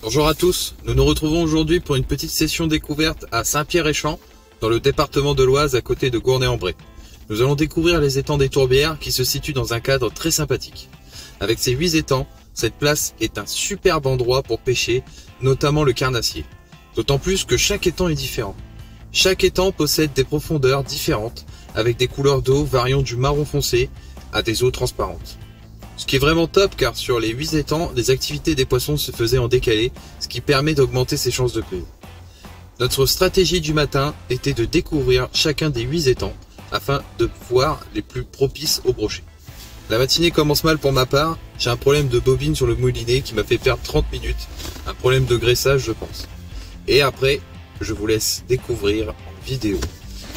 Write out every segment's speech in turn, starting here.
Bonjour à tous, nous nous retrouvons aujourd'hui pour une petite session découverte à Saint-Pierre-et-Champ, dans le département de l'Oise à côté de Gournay-en-Bray. Nous allons découvrir les étangs des Tourbières qui se situent dans un cadre très sympathique. Avec ces 8 étangs, cette place est un superbe endroit pour pêcher, notamment le carnassier. D'autant plus que chaque étang est différent. Chaque étang possède des profondeurs différentes, avec des couleurs d'eau variant du marron foncé à des eaux transparentes. Ce qui est vraiment top car sur les 8 étangs, les activités des poissons se faisaient en décalé, ce qui permet d'augmenter ses chances de prise. Notre stratégie du matin était de découvrir chacun des 8 étangs afin de voir les plus propices au brochet. La matinée commence mal pour ma part, j'ai un problème de bobine sur le moulinet qui m'a fait perdre 30 minutes, un problème de graissage je pense. Et après, je vous laisse découvrir en vidéo.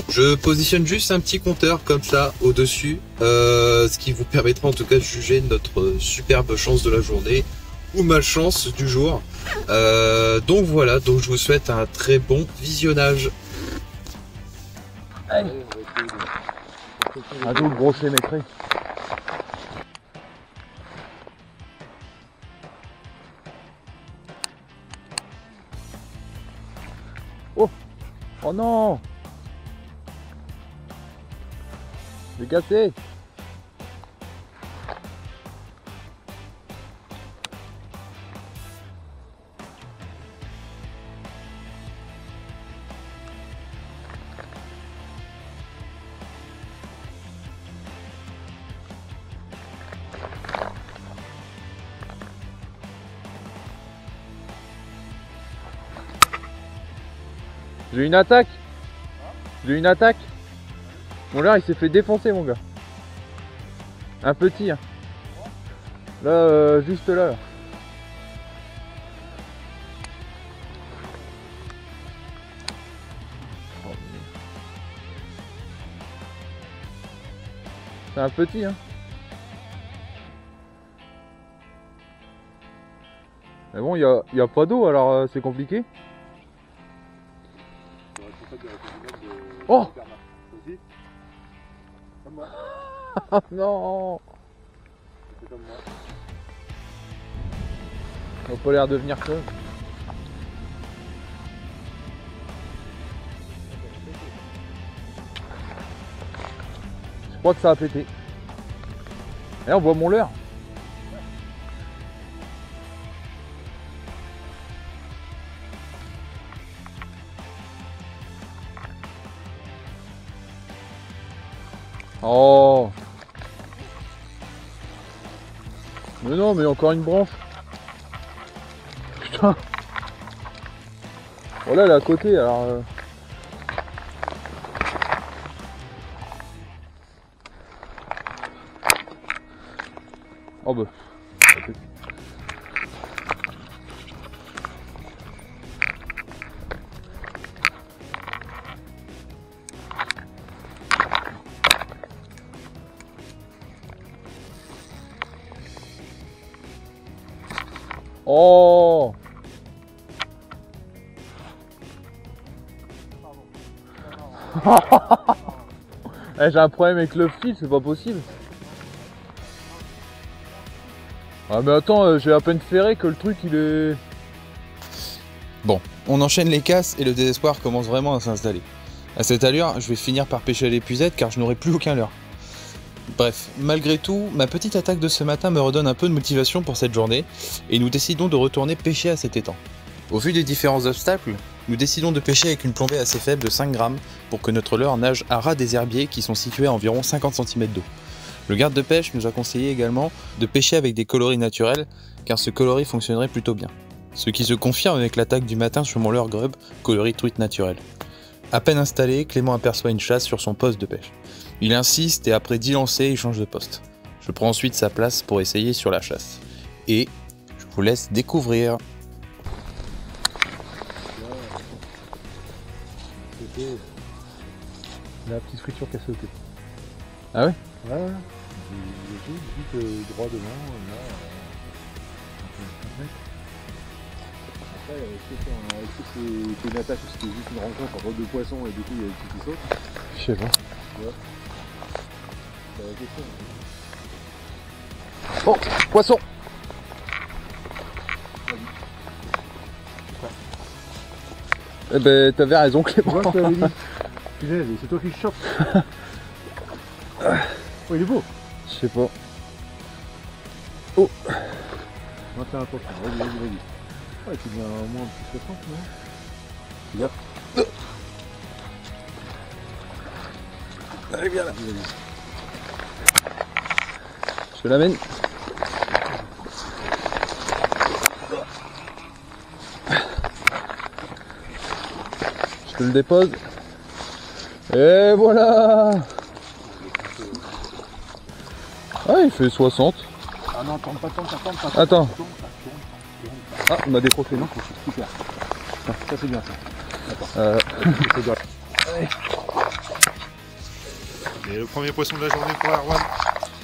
Je positionne juste un petit compteur comme ça au-dessus, ce qui vous permettra en tout cas de juger notre superbe chance de la journée ou malchance du jour. Donc voilà, donc je vous souhaite un très bon visionnage. Allez. À nous le brochet maîtrise. Oh! Oh non! J'ai cassé! J'ai une attaque. J'ai une attaque. Mon leurre il s'est fait défoncer mon gars. Un petit hein. Là juste là. C'est un petit hein. Mais bon il y a pas d'eau alors c'est compliqué. Oh non. On n'a pas l'air de venir ça. Je crois que ça a pété. Et on voit mon leurre. Oh. Mais non, mais encore une branche. Putain. Oh là, elle est à côté, alors... Oh bah... Oh. J'ai un problème avec le fil, c'est pas possible. Ah mais attends, j'ai à peine ferré que le truc il est... Bon, on enchaîne les casses et le désespoir commence vraiment à s'installer. À cette allure, je vais finir par pêcher à l'épuisette car je n'aurai plus aucun leurre. Bref, malgré tout, ma petite attaque de ce matin me redonne un peu de motivation pour cette journée et nous décidons de retourner pêcher à cet étang. Au vu des différents obstacles, nous décidons de pêcher avec une plombée assez faible de 5 grammes pour que notre leurre nage à ras des herbiers qui sont situés à environ 50 cm d'eau. Le garde de pêche nous a conseillé également de pêcher avec des coloris naturels car ce coloris fonctionnerait plutôt bien. Ce qui se confirme avec l'attaque du matin sur mon leurre grub coloris truite naturelle. À peine installé, Clément aperçoit une chasse sur son poste de pêche. Il insiste et après 10 lancers, il change de poste. Je prends ensuite sa place pour essayer sur la chasse. Et je vous laisse découvrir. La petite friture cassée au côté. Ah ouais? Ouais, ouais. J'ai vite droit devant, là. Après, est-ce que c'est une attaque ou c'était juste une rencontre entre deux poissons et du coup il y a des petits qui sautent? Je sais pas. Ouais. C'est la question. Oh, poisson! Eh ben t'avais raison Clément. Moi je t'avais dit. Punaise, c'est toi qui chope. Oh il est beau. Je sais pas. Oh. Maintenant attention, vas-y. Ouais tu viens au moins un petit 60 non? Regarde. Allez viens là. Je te l'amène. Je te le dépose. Et voilà. Ah il fait 60. Ah non, attends pas. Attends. Ah on m'a décroché non? Super. Ça c'est bien ça. Et le premier poisson de la journée pour Erwan.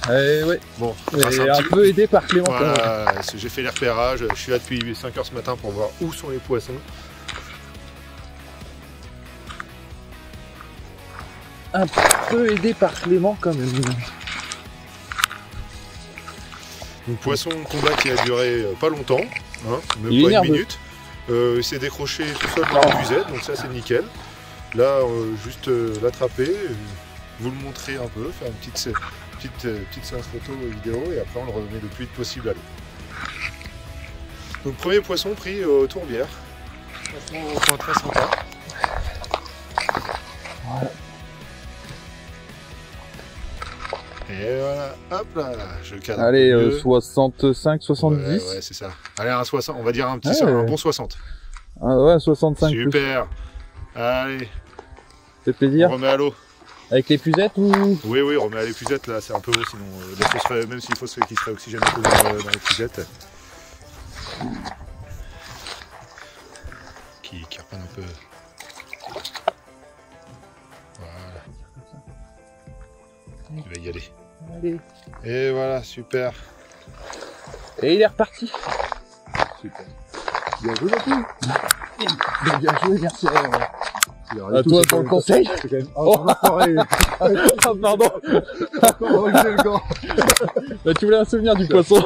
Ouais. Bon, et un peu aidé par Clément. Voilà, j'ai fait les repérages, je suis là depuis 5 h ce matin pour voir où sont les poissons. Un peu aidé par Clément quand même. Donc poisson de combat qui a duré pas longtemps, hein, même il pas est une minute. Il s'est décroché tout seul dans la buzette, donc ça c'est nickel. Là, juste l'attraper, vous le montrer un peu, faire une petite séance photo vidéo et après on le remet le plus vite possible à l'eau. Donc premier poisson pris aux tourbières. Franchement, point très sympa. Voilà. Et voilà, hop là, je cadre. Allez, 65, 70. Ouais, c'est ça. Allez, un 60, on va dire un petit, Ouais. un bon 60. Ah ouais, 65. Super. Allez, C'est plaisir. on remet à l'eau. Avec les puzettes ou? Oui, remet à l'épuisette, là, c'est un peu haut, sinon, les fausses, même s'il faut qu'il serait oxygéné dans l'épuisette. Qui reprennent un peu. Voilà. Il va y aller. Allez. Et voilà, super. Et il est reparti. Super. Bien joué Mathieu. Bien joué, merci. À toi pour le conseil. C'est quand même... Oh, pareil. Ah pardon. Encore enlevé le gant. Bah, tu voulais un souvenir du poisson.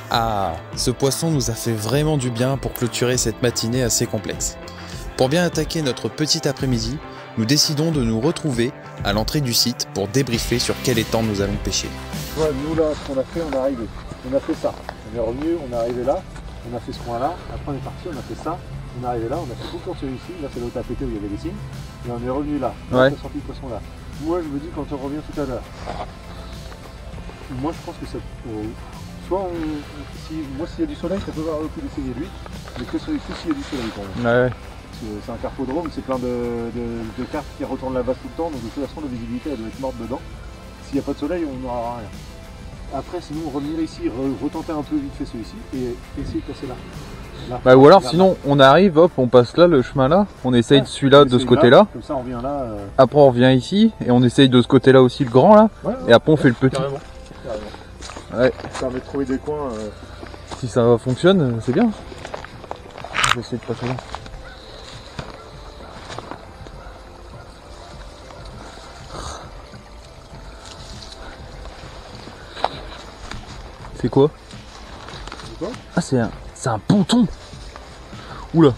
Ah, ce poisson nous a fait vraiment du bien pour clôturer cette matinée assez complexe. Pour bien attaquer notre petit après-midi, nous décidons de nous retrouver à l'entrée du site pour débriefer sur quel étang nous allons pêcher. Ouais, nous là, ce qu'on a fait, on est arrivé. On a fait ça. On est revenu, on est arrivé là. On a fait ce coin-là. Après, on est parti, on a fait ça. On est arrivé là, on a fait tout le tour celui-ci. Là, c'est l'autre à péter où il y avait des signes. Et on est revenu là. Ouais. On a sorti le poisson là. Moi, je me dis, quand on revient tout à l'heure, moi, je pense que ça. Soit moi, s'il y a du soleil, ça peut avoir le coup d'essayer lui. Mais que celui-ci, s'il y a du soleil quand même. Ouais. C'est un carpodrome, c'est plein de cartes qui retournent la vase tout le temps, donc de toute façon la visibilité elle doit être morte dedans. S'il n'y a pas de soleil, on n'aura rien. Après, sinon, revenir ici, retenter un peu vite fait celui-ci et essayer de passer là. Bah ou alors là, sinon on arrive, hop, on passe là, le chemin là, on essaye de celui-là de ce côté-là. Comme ça on revient là. Après on revient ici et on essaye de ce côté-là aussi le grand là. Ouais, Et après on fait le petit. Carrément. Ouais. Ça permet de trouver des coins. Si ça fonctionne, c'est bien. Je vais essayer de passer là. C'est quoi? Ah c'est un ponton. Oula.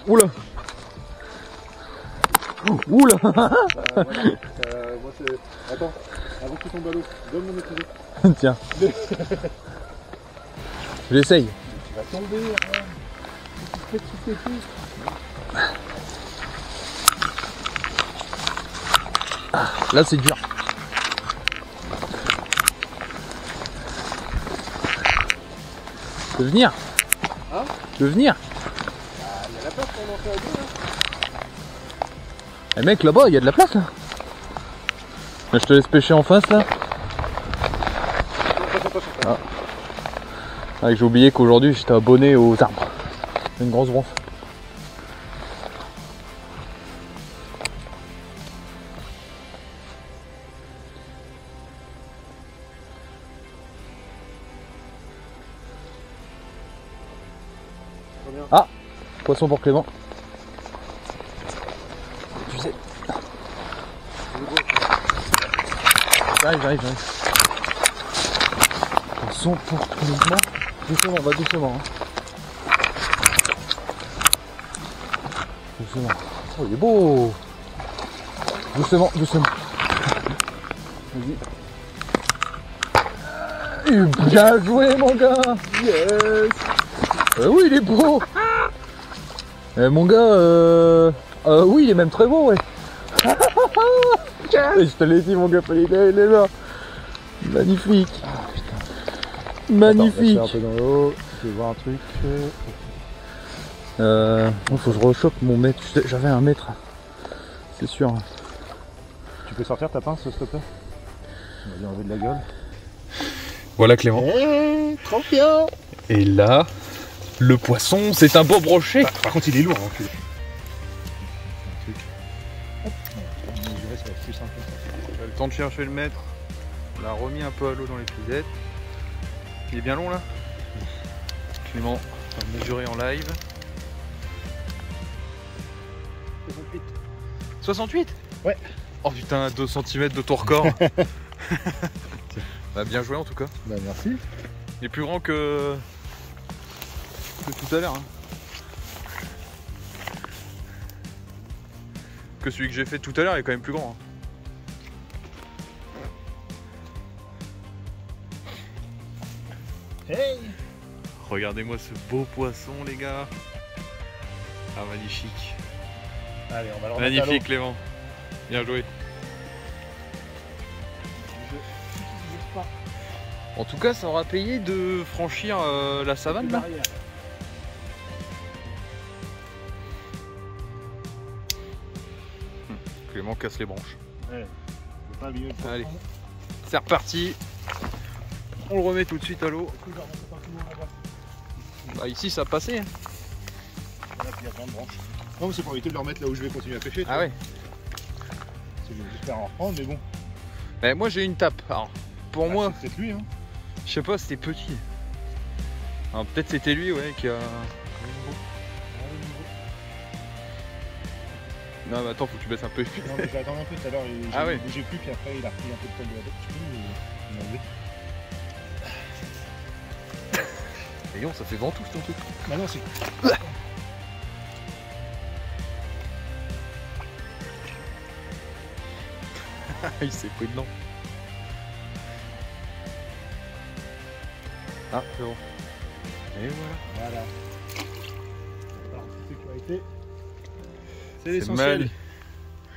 Oula. Oula. Moi c'est. Attends, avant que tu tombes à l'eau, donne mon épisode. Tiens. J'essaye. Tu vas tomber, tu fais tout. Ah, là c'est dur. Je peux venir? Hein? Je peux venir? Il y a la place pour en faire deux là. Eh mec, là-bas, il y a de la place là. Je te laisse pêcher en face là. Ah. Ah, j'ai oublié qu'aujourd'hui j'étais abonné aux arbres. Une grosse bronche. Ah, poisson pour Clément. Tu sais. J'arrive. poisson pour doucement. Doucement, on va doucement. Hein. Doucement. Oh, il est beau. Doucement, doucement. Vas-y. Bien joué, mon gars. Yes. Oui, il est beau. Mon gars, oui, il est même très beau, ouais. Je te l'ai dit, mon gars, il est là. Magnifique. Ah, putain. Magnifique. Attends, un peu dans l'eau. Je vais voir un truc. Faut que je rechoppe mon mètre. J'avais un mètre. C'est sûr. Tu peux sortir ta pince, s'il te plaît? On va lui enlever de la gueule. Voilà Clément. Trop bien. Et là, le poisson, c'est un beau brochet. Par contre, il est lourd. Hein, le temps de chercher le mètre. On l'a remis un peu à l'eau dans les pisettes. Il est bien long là. Clément va mesurer en live. 68. 68? Ouais. Oh putain, 2 cm de ton record. Bah, bien joué en tout cas. Bah merci. Il est plus grand que tout à l'heure. Hein. Que celui que j'ai fait tout à l'heure est quand même plus grand. Hein. Hey! Regardez-moi ce beau poisson les gars. Ah magnifique. Allez, on va le remettre à l'eau. Magnifique Clément. Bien joué. En tout cas, ça aura payé de franchir la savane là. Clément casse les branches. Ouais, pas abîmer le poisson. Allez, c'est reparti. On le remet tout de suite à l'eau. Bah, ici ça a passé. Hein. Là, il y a plein de branches. Non, mais c'est pour éviter de le remettre là où je vais continuer à pêcher. Ah ouais. J'espère en reprendre, mais bon. Bah, moi j'ai une tape. Alors, pour moi, c'est peut-être lui. Hein. Je sais pas, c'était petit. Alors peut-être c'était lui, ouais, qui a... Non mais attends, faut que tu baisses un peu. Non mais j'ai attendu un peu tout à l'heure, j'ai bougé plus, puis après il a repris un peu de poil de la tête. Tu peux m'enlever. Voyons, ça fait ventouse ton truc. Bah non, c'est... Il s'est pris dedans. Ah, c'est bon. Et voilà. Voilà. Alors, sécurité. C'est C'est l'essentiel.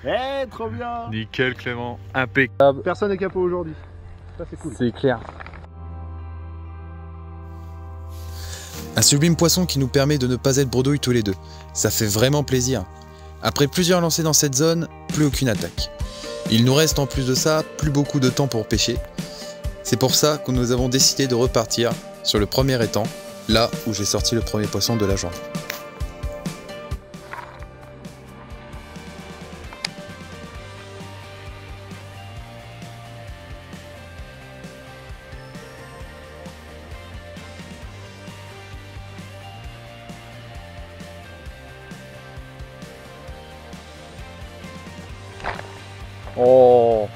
mal. Eh, trop bien. Nickel Clément, impeccable. Personne n'est capot aujourd'hui. Ça c'est cool. C'est clair. Un sublime poisson qui nous permet de ne pas être bredouilles tous les deux. Ça fait vraiment plaisir. Après plusieurs lancers dans cette zone, plus aucune attaque. Il nous reste en plus de ça, plus beaucoup de temps pour pêcher. C'est pour ça que nous avons décidé de repartir sur le premier étang, là où j'ai sorti le premier poisson de la journée. Oh.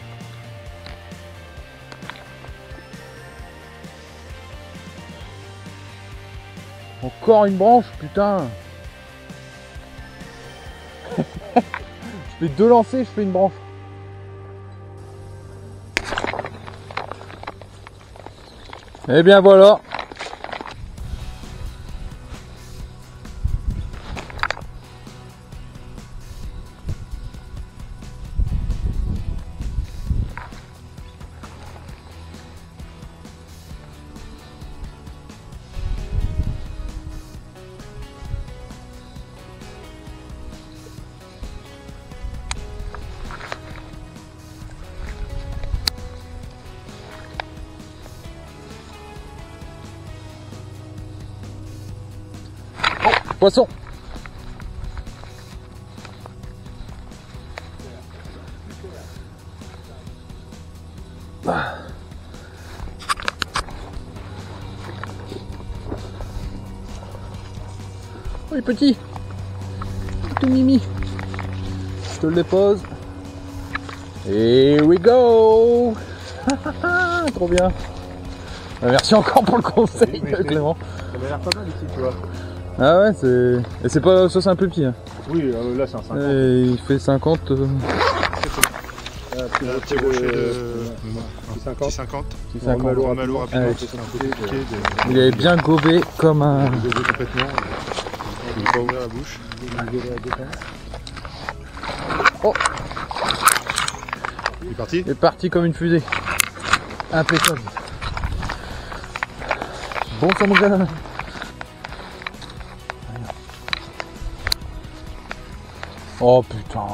Encore une branche, putain. Je fais 2 lancers, je fais une branche. Et bien voilà. Poisson. Ah. Oh, il est petit. Tout mimi. Je te le dépose. Here we go. Trop bien. Merci encore pour le conseil, Oui, mais Clément. Ça m'a l'air pas mal ici, tu vois. Ah ouais, c'est... Et c'est pas... Ça c'est un peu petit. Hein. Oui, là c'est un 50. Et il fait 50... Petit rocher de... C'est 50. Petit 50. Petit Pour 50. Malo rapidement, Ouais. c'est un peu compliqué de... Il est bien gobé comme un... Désolé complètement. Il ne pas ouvrir la bouche. Oh, Il est parti. il est parti comme une fusée. Impeccable. Bon ça mon gars. Oh putain.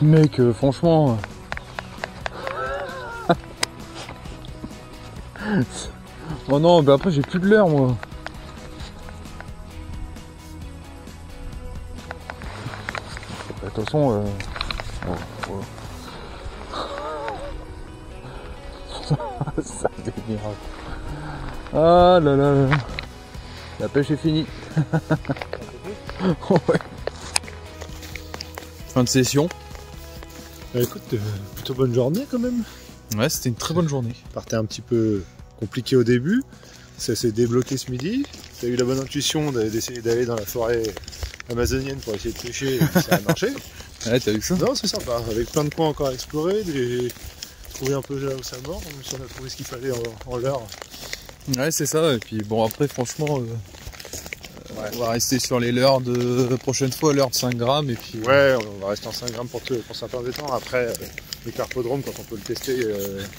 Mec, franchement... Oh non, bah après j'ai plus de l'heure moi. Attention, ça délire. Ah là là là. La pêche est finie. Ouais. Fin de session. Bah, écoute, plutôt bonne journée quand même. Ouais, c'était une très bonne journée. Partait un petit peu compliqué au début. Ça s'est débloqué ce midi. Tu as eu la bonne intuition d'essayer d'aller dans la forêt amazonienne pour essayer de pêcher. Et ça a marché. Ouais, t'as vu ça? Non, c'est sympa. Avec plein de coins encore à explorer. Trouver un peu là où ça mord. Même si on a trouvé ce qu'il fallait en l'heure. Ouais, c'est ça. Et puis bon, après, franchement, on va rester sur les leurres de prochaine fois, l'heure de 5 grammes. Et puis, Ouais, on va rester en 5 grammes pour certains étangs. Après, le carpodrome, quand on peut le tester,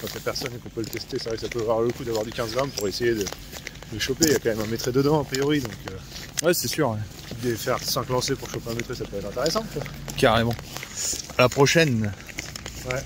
quand il n'y a personne et qu'on peut le tester, c'est vrai que ça peut avoir le coup d'avoir du 15 grammes pour essayer de choper. Il y a quand même un mètre dedans, a priori. Donc, ouais, c'est sûr. Ouais. de faire 5 lancers pour choper un mètre, ça peut être intéressant. Quoi. Carrément. À la prochaine. Ouais.